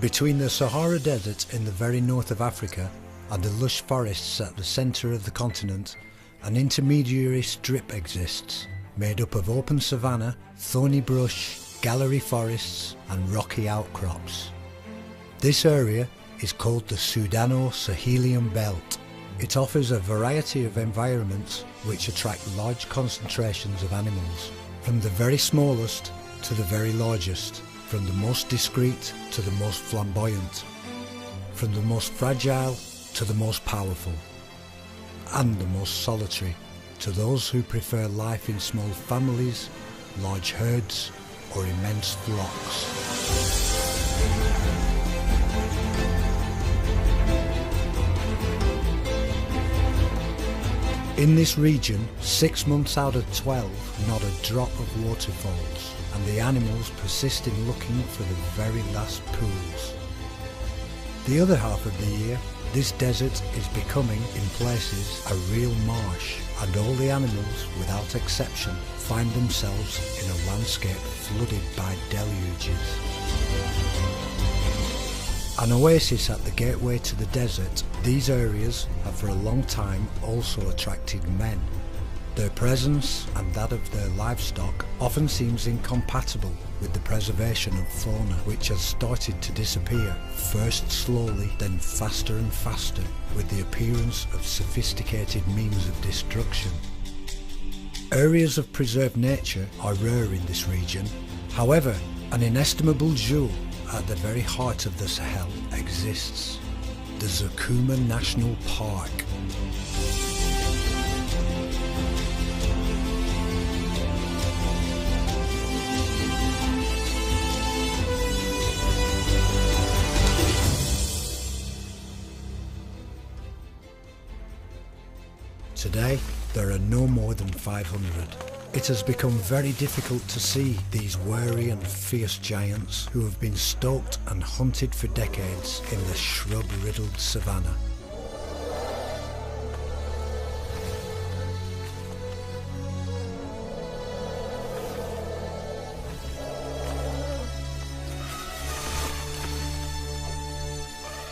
Between the Sahara Desert in the very north of Africa and the lush forests at the centre of the continent, an intermediary strip exists, made up of open savanna, thorny brush, gallery forests and rocky outcrops. This area is called the Sudano-Sahelian Belt. It offers a variety of environments which attract large concentrations of animals, from the very smallest to the very largest, from the most discreet to the most flamboyant, from the most fragile to the most powerful, and the most solitary, to those who prefer life in small families, large herds, or immense flocks. In this region, 6 months out of 12, not a drop of water falls, and the animals persist in looking for the very last pools. The other half of the year, this desert is becoming, in places, a real marsh, and all the animals, without exception, find themselves in a landscape flooded by deluges. An oasis at the gateway to the desert, these areas have for a long time also attracted men. Their presence and that of their livestock often seems incompatible with the preservation of fauna which has started to disappear, first slowly, then faster and faster, with the appearance of sophisticated means of destruction. Areas of preserved nature are rare in this region. However, an inestimable jewel at the very heart of the Sahel exists: the Zakouma National Park. Today, there are no more than 500. It has become very difficult to see these wary and fierce giants who have been stalked and hunted for decades in the shrub-riddled savannah.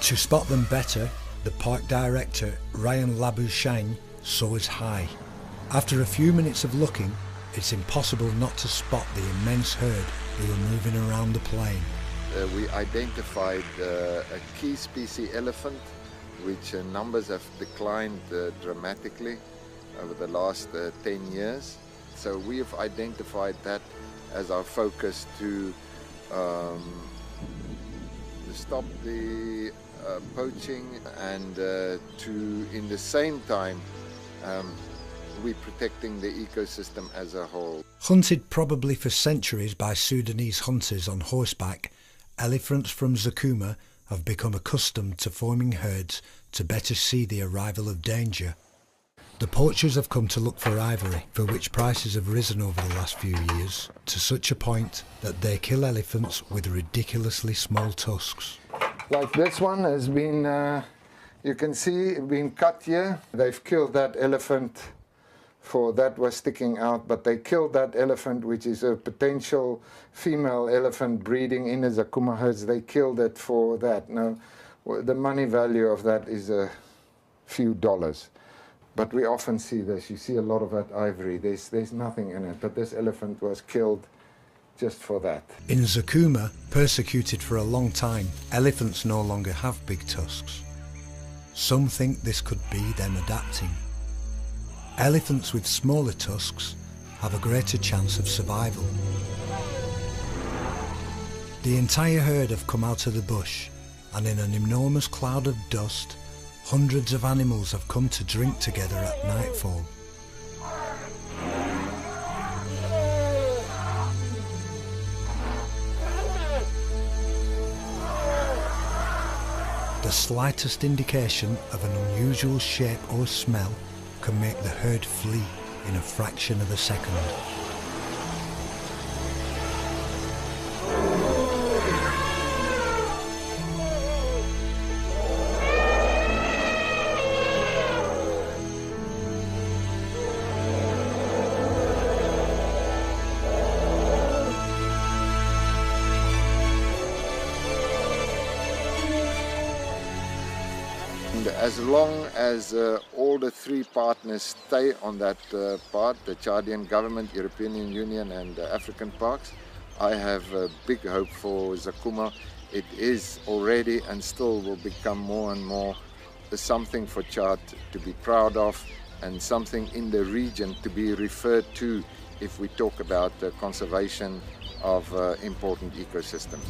To spot them better, the park director, Ryan Labuschagne, soars high. After a few minutes of looking, it's impossible not to spot the immense herd who are moving around the plain. We identified a key species elephant, which numbers have declined dramatically over the last 10 years. So we have identified that as our focus to stop the poaching and to, in the same time, we're protecting the ecosystem as a whole. Hunted probably for centuries by Sudanese hunters on horseback, elephants from Zakouma have become accustomed to forming herds to better see the arrival of danger. The poachers have come to look for ivory, for which prices have risen over the last few years, to such a point that they kill elephants with ridiculously small tusks. Like this one has been, you can see, been cut here. They've killed that elephant for that was sticking out, but they killed that elephant, which is a potential female elephant breeding in the Zakouma herds. They killed it for that. Now, the money value of that is a few dollars. But we often see this. You see a lot of that ivory. There's nothing in it, but this elephant was killed just for that. In Zakouma, persecuted for a long time, elephants no longer have big tusks. Some think this could be them adapting. Elephants with smaller tusks have a greater chance of survival. The entire herd have come out of the bush, and in an enormous cloud of dust, hundreds of animals have come to drink together at nightfall. The slightest indication of an unusual shape or smell can make the herd flee in a fraction of a second. And as long as all the three partners stay on that part, the Chadian government, European Union and African parks, I have a big hope for Zakuma. It is already and still will become more and more something for Chad to be proud of and something in the region to be referred to if we talk about the conservation of important ecosystems.